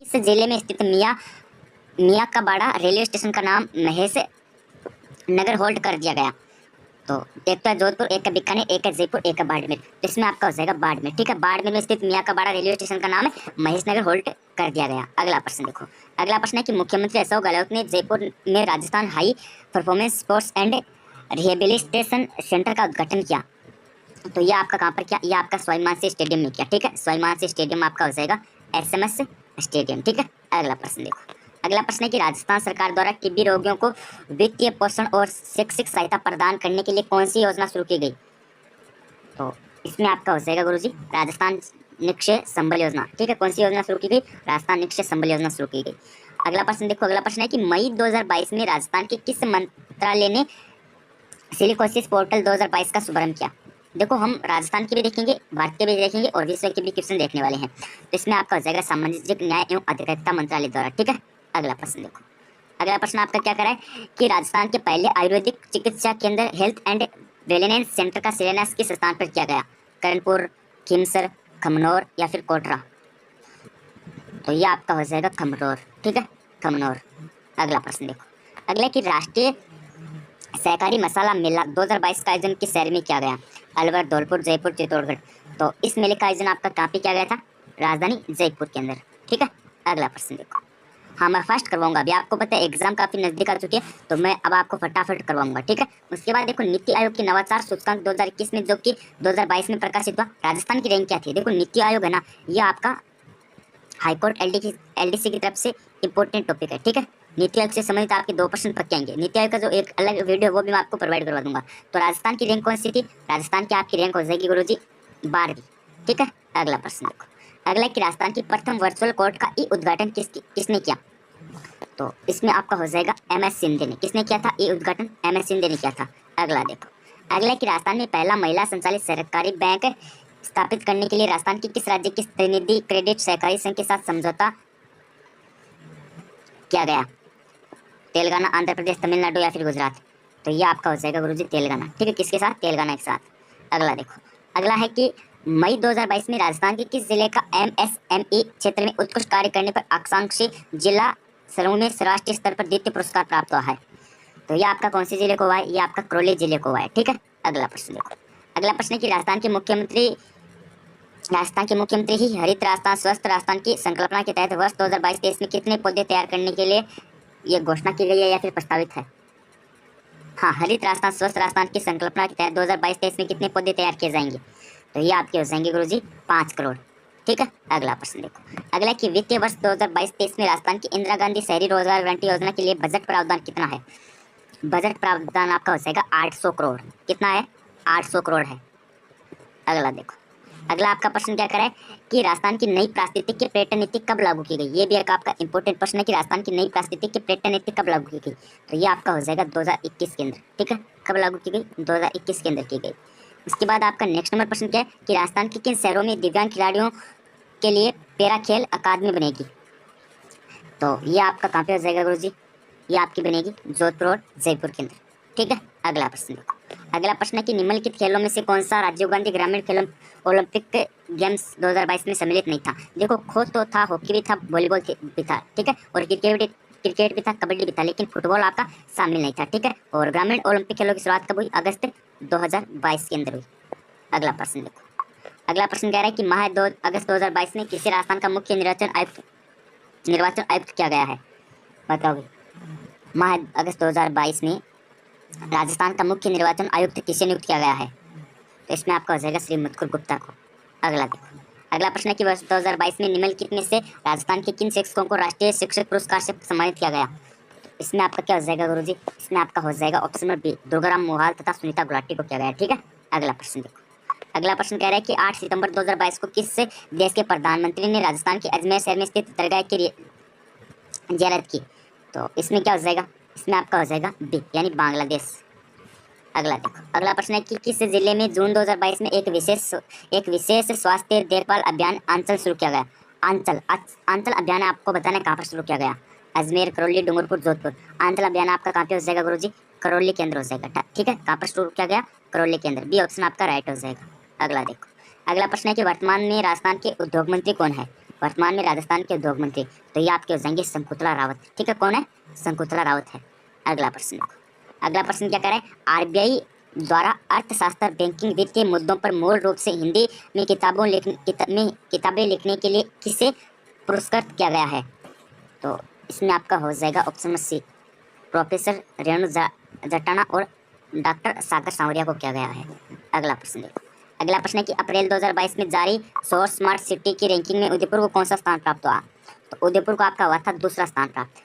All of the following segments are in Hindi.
इस जिले में स्थित मियाँ का बाड़ा रेलवे स्टेशन का नाम महेश नगर होल्ड कर दिया गया। तो एक तो है जोधपुर, एक है बीकानेर, एक है जयपुर, एक है बाड़मेर। तो इसमें आपका हो जाएगा बाड़मेर। ठीक है, बाड़मेर में स्थित मियाँ का बाड़ा रेलवे स्टेशन का नाम है महेश नगर होल्ड कर दिया गया। अगला प्रश्न देखो। अगला प्रश्न है कि मुख्यमंत्री अशोक गहलोत ने जयपुर में Rajasthan high performance sports and rehabilitation centre का उद्घाटन किया। तो ये आपका कहाँ पर किया? ये आपका सवाई मानसिंह स्टेडियम में किया। ठीक है, सवाई मानसिंह स्टेडियम आपका हो जाएगा SMS स्टेडियम। ठीक है, अगला प्रश्न देखो। अगला प्रश्न है कि राजस्थान सरकार द्वारा टीबी रोगियों को वित्तीय पोषण और शैक्षिक सहायता प्रदान करने के लिए कौन सी योजना शुरू की गई? तो इसमें आपका हो जाएगा गुरुजी राजस्थान निक्षय संबल योजना। ठीक है, कौन सी योजना शुरू की गई? राजस्थान निक्षय संबल योजना शुरू की गई। अगला प्रश्न देखो। अगला प्रश्न है कि मई 2022 में राजस्थान के किस मंत्रालय ने सिलिकोसिस पोर्टल 2022 का शुभारंभ किया? देखो, हम राजस्थान की भी देखेंगे, भारत के भी देखेंगे और विश्व के भी क्वेश्चन देखने वाले हैं। तो इसमें आपका हो जाएगा सामाजिक न्याय एवं अधिकारिता मंत्रालय द्वारा। ठीक है, अगला प्रश्न देखो। अगला प्रश्न आपका क्या करा है कि राजस्थान के पहले आयुर्वेदिक चिकित्सा केंद्र हेल्थ एंड वेलनेस सेंटर का शिलान्यास किस स्थान पर किया गया? करणपुर, खीमसर, खमनौर या फिर कोटरा? तो ये आपका हो जाएगा खमनौर। ठीक है, खमनौर। अगला प्रश्न देखो। अगला कि राष्ट्रीय सहकारी मसाला मेला 2022 का आयोजन किस शहर में किया गया? अलवर, धौलपुर, जयपुर, चित्तौड़गढ़। तो इस मेले का आयोजन आपका कहाँ पे किया गया था? राजधानी जयपुर के अंदर। ठीक है, अगला प्रश्न देखो। हाँ, मैं फर्स्ट करवाऊंगा। अभी आपको पता है एग्जाम काफी नजदीक आ चुकी है, तो मैं अब आपको फटाफट करवाऊंगा। ठीक है, उसके बाद देखो नीति आयोग की नवाचार सूचकांक 2021 में जो कि 2022 में प्रकाशित हुआ, राजस्थान की रैंक क्या थी? देखो, नीति आयोग है ना, ये आपका हाईकोर्ट LDC की तरफ से इंपॉर्टेंट टॉपिक है। ठीक है, नीति आयोग से संबंधित आपके 2 प्रश्न पक्के आएंगे। नीति आयोग का जो एक अलग वीडियो है वो भी मैं आपको प्रोवाइड करवा दूंगा। तो राजस्थान की रैंक कौन सी थी? राजस्थान की आपकी रैंक हो जाएगी गुरुजी 12वीं। ठीक है, अगला प्रश्न देखो। अगला कि राजस्थान की प्रथम वर्चुअल कोर्ट का उद्घाटन किसने किया? तो इसमें आपका हो जाएगा MS सिंधे ने। किसने किया था ये उद्घाटन? MS सिंधे ने किया था। अगला देखो। अगला कि राजस्थान में पहला महिला संचालित सरकारी बैंक स्थापित करने के लिए राजस्थान की किस राज्य की प्रतिनिधि क्रेडिट सहकारी संघ के साथ समझौता किया गया? तेलंगाना, आंध्र प्रदेश, तमिलनाडु या फिर गुजरात? तो ये आपका हो जाएगा गुरुजी तेलंगाना। ठीक है, किसके साथ? तेलंगाना के साथ। अगला देखो। अगला है कि मई 2022 में राजस्थान के किस जिले का MSME क्षेत्र में उत्कृष्ट कार्य करने पर आकांक्षी जिला समूह में राष्ट्रीय स्तर पर द्वितीय पुरस्कार प्राप्त हुआ है? तो ये आपका कौन से जिले को हुआ है? ये आपका करौली जिले को हुआ है। ठीक है, अगला प्रश्न देखो। अगला प्रश्न है कि राजस्थान के मुख्यमंत्री ही हरित राजस्थान स्वस्थ राजस्थान की संकल्पना के तहत वर्ष 2022-23 में कितने पौधे तैयार करने के लिए ये घोषणा की गई है या फिर प्रस्तावित है? हाँ, हरित राजस्थान स्वस्थ राजस्थान की संकल्पना के तहत 2022-23 में कितने पौधे तैयार किए जाएंगे? तो ये आपके हो जाएंगे गुरुजी 5 करोड़। ठीक है, अगला प्रश्न देखो। अगला कि वित्तीय वर्ष 2022-23 में राजस्थान की इंदिरा गांधी शहरी रोजगार गारंटी योजना के लिए बजट प्रावधान कितना है? बजट प्रावधान आपका हो जाएगा 800 करोड़। कितना है? 800 करोड़ है। अगला देखो। अगला आपका प्रश्न क्या करा है कि राजस्थान की नई प्राकृतिक की पर्यटन नीति कब लागू की गई? ये भी एक आपका इंपॉर्टेंट प्रश्न है कि राजस्थान की नई प्राकृतिक की पर्यटन नीति कब लागू की गई? तो ये आपका हो जाएगा 2021 के अंदर। ठीक है, कब लागू की गई? 2021 के अंदर की गई। उसके बाद आपका नेक्स्ट नंबर प्रश्न क्या है कि राजस्थान के किन शहरों में दिव्यांग खिलाड़ियों के लिए पैरा खेल अकादमी बनेगी? तो ये आपका कहाँ पे हो जाएगा गुरुजी? ये आपकी बनेगी जोधपुर और जयपुर के अंदर। ठीक है, अगला प्रश्न देखो। अगला प्रश्न है कि निम्नलिखित खेलों में से कौन सा राजीव गांधी ग्रामीण खेलों ओलंपिक गेम्स 2022 में सम्मिलित नहीं था? देखो, खो तो था, हॉकी भी था, वॉलीबॉल भी था। ठीक है, और क्रिकेट भी था, कबड्डी भी था, लेकिन फुटबॉल आपका शामिल नहीं था। ठीक है, और ग्रामीण ओलंपिक खेलों की शुरुआत कब हुई? अगस्त 2022 के अंदर हुई। अगला प्रश्न देखो। अगला प्रश्न कह रहा है कि माह 2 अगस्त 2022 में किसी राजस्थान का मुख्य निर्वाचन आयुक्त किया गया है? बताओ। माह अगस्त 2022 में राजस्थान का मुख्य निर्वाचन आयुक्त किसे नियुक्त किया गया है? तो इसमें आपका हो जाएगा श्री मुत्कुर गुप्ता को। अगला देखो। अगला प्रश्न है कि वर्ष 2022 में निम्नलिखित में से राजस्थान के किन शिक्षकों को राष्ट्रीय शिक्षक पुरस्कार से सम्मानित किया गया? तो इसमें आपका क्या हो जाएगा गुरुजी? इसमें आपका हो जाएगा ऑप्शन नंबर बी, दुर्गाराम मोहाल तथा सुनीता गुलाटी को किया गया। ठीक है, अगला प्रश्न देखो। अगला प्रश्न कह रहा है कि 8 सितंबर 2022 को किस देश के प्रधानमंत्री ने राजस्थान के अजमेर शहर में स्थित दरगाह की जियारत की? तो इसमें क्या हो जाएगा? इसमें आपका हो जाएगा बी, यानी बांग्लादेश। अगला देखो। अगला प्रश्न है कि किस जिले में जून 2022 में एक विशेष स्वास्थ्य देखभाल अभियान आंचल शुरू किया गया? आंचल अभियान आपको बताना है कहाँ पर शुरू किया गया? अजमेर, करौली, डूंगरपुर, जोधपुर। आंचल अभियान आपका कहाँ पे हो जाएगा गुरुजी? करौली के अंदर हो जाएगा। ठीक है, कहाँ पर शुरू किया गया? करौली के अंदर। बी ऑप्शन आपका राइट हो जाएगा। अगला देखो। अगला प्रश्न है कि वर्तमान में राजस्थान के उद्योग मंत्री कौन है? वर्तमान में राजस्थान के उद्योग मंत्री। तो ये आपके हो जाएंगे शंकुतला रावत। ठीक है, कौन है? शंकुतला रावत है। अगला प्रश्न देखो, अगला प्रश्न क्या कह रहा है? आरबीआई द्वारा अर्थशास्त्र, बैंकिंग, वित्तीय मुद्दों पर मूल रूप से हिंदी में किताबें लिखने के लिए किसे पुरस्कृत किया गया है? तो इसमें आपका हो जाएगा option C, professor Renu Jatana और डॉक्टर सागर सांवरिया को किया गया है। अगला प्रश्न देखो, अगला प्रश्न है कि अप्रैल 2022 में जारी सोर्स स्मार्ट सिटी की रैंकिंग में उदयपुर को कौन सा स्थान प्राप्त हुआ? तो उदयपुर को आपका हुआ था दूसरा स्थान प्राप्त।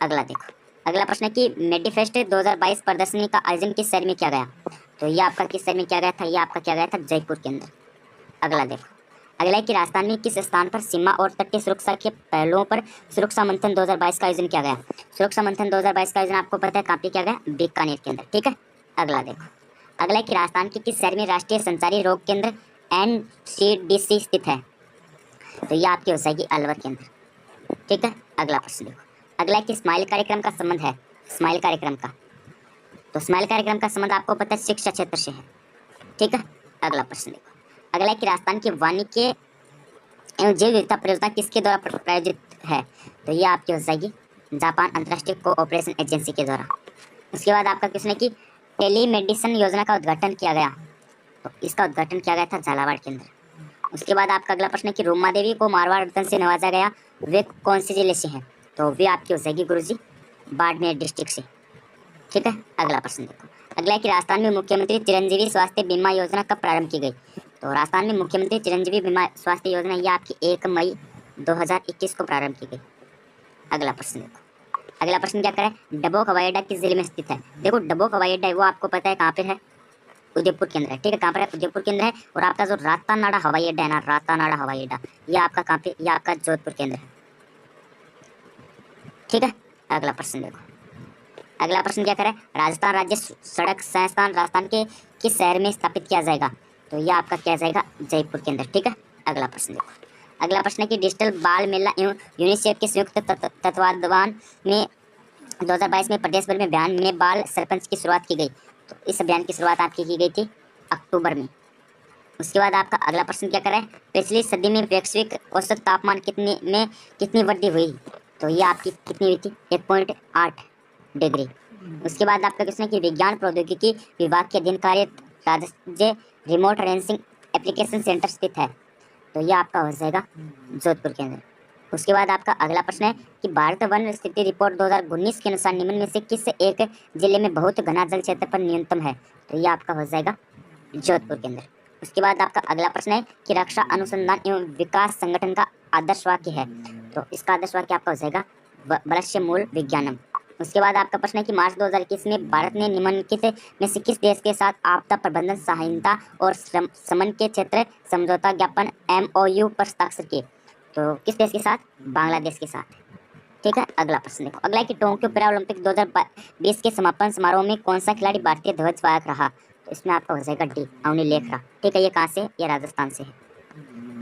अगला देखो, अगला प्रश्न है कि मेडिफेस्ट 2022 प्रदर्शनी का आयोजन किस शहर में किया गया? तो ये आपका किस शहर में किया गया था? ये आपका किया गया था जयपुर के अंदर। अगला देखो, अगला है कि राजस्थान में किस स्थान पर सीमा और तटीय सुरक्षा के पहलुओं पर सुरक्षा मंथन 2022 का आयोजन किया गया? सुरक्षा मंथन 2022 का आयोजन आपको पता है कहाँ पे किया गया? बीकानेर के अंदर। ठीक है, अगला देखो, अगला है कि राजस्थान के किस शहर में राष्ट्रीय संचारी रोग केंद्र NCDC स्थित है? तो ये आपकी हो जाएगी अलवर के अंदर। ठीक है, अगला प्रश्न देखो, अगला है कि स्माइल कार्यक्रम का संबंध है, स्माइल कार्यक्रम का, तो स्माइल कार्यक्रम का संबंध आपको पता है शिक्षा क्षेत्र से है। ठीक है, अगला प्रश्न देखो, अगला है कि राजस्थान की वानिकी एवं जैव विविधता परियोजना किसके द्वारा प्रायोजित है? तो ये आपकी हो जाएगी जापान अंतर्राष्ट्रीय कोऑपरेशन एजेंसी के द्वारा। उसके बाद आपका क्वेश्चन है कि टेलीमेडिसिन योजना का उद्घाटन किया गया, तो इसका उद्घाटन किया गया था झालावाड़ के अंदर। उसके बाद आपका अगला प्रश्न है कि रूमा देवी को मारवाड़ रत्न से नवाजा गया, वे कौन से जिले से हैं? तो वे आपकी हो जाएगी गुरुजी बाड़मेर डिस्ट्रिक्ट से। ठीक है, अगला प्रश्न देखो, अगला है कि राजस्थान में मुख्यमंत्री चिरंजीवी स्वास्थ्य बीमा योजना कब प्रारंभ की गई? तो राजस्थान में मुख्यमंत्री चिरंजीवी बीमा स्वास्थ्य योजना ये आपकी 1 मई 2021 को प्रारंभ की गई। अगला प्रश्न देखो, अगला प्रश्न क्या करें? डबोक हवाई अड्डा किस जिले में स्थित है? देखो डबोक हवाई अड्डा है वो आपको पता है कहाँ पे है? उदयपुर के अंदर है। ठीक है, कहाँ पर है? उदयपुर के अंदर है। और आपका जो रातानाडा हवाई अड्डा है ना, रातानाडा हवाई अड्डा, ये आपका कहाँ पे? ये आपका जोधपुर के अंदर है। ठीक है, अगला प्रश्न देखो, अगला प्रश्न क्या करें? राजस्थान राज्य सड़क संस्थान राजस्थान के किस शहर में स्थापित किया जाएगा? तो यह आपका किया जाएगा जयपुर के अंदर। ठीक है, अगला प्रश्न देखो, अगला प्रश्न है कि डिजिटल बाल मेला एवं यूनिसेफ के संयुक्त तत्वाधान में 2022 में प्रदेश भर में अभियान में बाल सरपंच की शुरुआत की गई। तो इस अभियान की शुरुआत आपकी की गई थी अक्टूबर में। उसके बाद आपका अगला प्रश्न क्या करें? पिछली सदी में वैश्विक औसत तापमान कितनी वृद्धि हुई? तो ये आपकी कितनी हुई थी? 1.8 डिग्री। उसके बाद आपका क्वेश्चन है कि विज्ञान प्रौद्योगिकी विभाग के अधीन कार्य राज्य रिमोट रेंसिंग एप्लीकेशन सेंटर स्थित है। तो ये आपका हो जाएगा जोधपुर के अंदर। उसके बाद आपका अगला प्रश्न है कि भारत वन स्थिति रिपोर्ट 2019 के अनुसार निम्न में से किस एक जिले में बहुत घना जल क्षेत्र पर न्यूनतम है? तो ये आपका हो जाएगा जोधपुर के अंदर। उसके बाद आपका अगला प्रश्न है कि रक्षा अनुसंधान एवं विकास संगठन का आदर्श वाक्य है। तो इसका आदर्श वाक्य आपका हो जाएगा वलस्य मूल विज्ञानम। उसके बाद आपका प्रश्न है कि मार्च 2021 में भारत ने निम्नलिखित में से किस देश के साथ आपदा प्रबंधन सहायता और समन के क्षेत्र समझौता ज्ञापन MOU पर हस्ताक्षर किए? तो किस देश के साथ? बांग्लादेश के साथ। ठीक है, अगला प्रश्न देखो, अगला है कि टोक्यो पैरा ओलंपिक 2020 के समापन समारोह में कौन सा खिलाड़ी भारतीय ध्वज वाहक रहा? तो इसमें आपका हो जाएगा डी, अवनी लेखरा। ठीक है, ये कहाँ से? ये राजस्थान से है।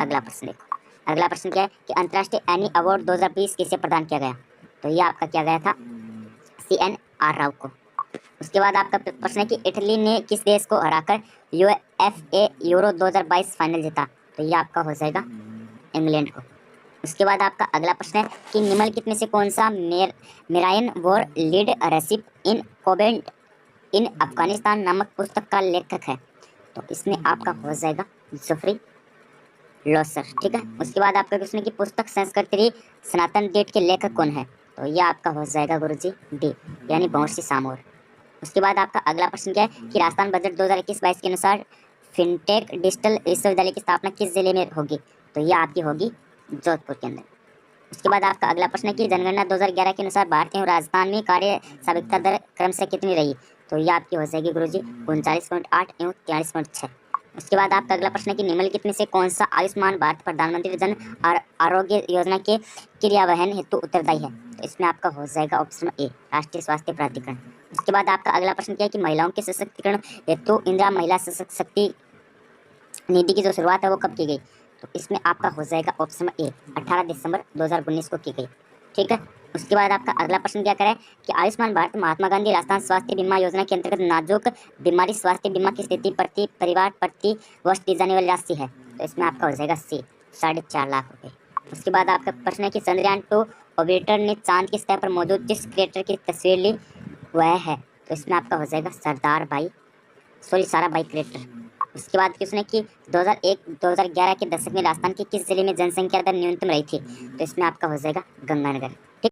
अगला प्रश्न देखो, अगला प्रश्न क्या है कि अंतर्राष्ट्रीय एनी अवार्ड 2020 किसे प्रदान किया गया? तो ये आपका किया गया था CNR राव को। उसके बाद आपका प्रश्न है कि इटली ने किस देश को हराकर UEFA यूरो 2022 फाइनल जीता? तो ये आपका हो जाएगा इंग्लैंड को। उसके बाद आपका अगला प्रश्न है कि निम्नलिखित में से कौन सा मेराइन वॉर लीड रेसिप इन कोवेंट इन अफगानिस्तान नामक पुस्तक का लेखक है? तो इसमें आपका हो जाएगा जोफ्री लॉसर। ठीक है, उसके बाद आपका प्रश्न है कि पुस्तक संस्कृति सनातन डेट के लेखक कौन है? तो यह आपका हो जाएगा गुरुजी डी, यानी बंशी सामोर। उसके बाद आपका अगला प्रश्न क्या है कि राजस्थान बजट 2021-22 के अनुसार फिनटेक डिजिटल विश्वविद्यालय की स्थापना किस जिले में होगी? तो यह आपकी होगी जोधपुर के अंदर। उसके बाद आपका अगला प्रश्न है कि जनगणना 2011 के अनुसार भारत एवं राजस्थान में कार्य साक्षरता दर क्रमशः कितनी रही? तो यह आपकी हो जाएगी गुरुजी 39.8 एवं 43.6। उसके बाद आपका अगला प्रश्न है कि निम्नलिखित में से कौन सा आयुष्मान भारत प्रधानमंत्री जन आरोग्य योजना के क्रियान्वयन हेतु उत्तरदायी है? तो इसमें आपका हो जाएगा ऑप्शन ए, राष्ट्रीय स्वास्थ्य प्राधिकरण। उसके बाद आपका अगला प्रश्न क्या है कि महिलाओं के सशक्तिकरण हेतु इंदिरा महिला शक्ति निधि की जो शुरुआत है वो कब की गई? तो इसमें आपका हो जाएगा ऑप्शन ए, 18 दिसंबर 2019 को की गई। ठीक है, उसके बाद आपका अगला प्रश्न क्या करें कि आयुष्मान भारत महात्मा गांधी राष्ट्रीय स्वास्थ्य बीमा योजना के अंतर्गत नाजुक बीमारी स्वास्थ्य बीमा की स्थिति प्रति परिवार प्रति वर्ष दी जाने वाली राशि है? तो इसमें आपका हो जाएगा सी, 4.5 लाख रुपए। उसके बाद आपका प्रश्न है कि चंद्रयान-2 ऑर्बिटर ने चांद की सतह पर मौजूद जिस क्रेटर की तस्वीर ली वह है, तो इसमें आपका हो जाएगा साराभाई क्रेटर। उसके बाद क्वेश्चन है कि 2001-2011 के दशक में राजस्थान के किस जिले में जनसंख्या दर न्यूनतम रही थी, तो इसमें आपका हो जाएगा गंगानगर। ठीक।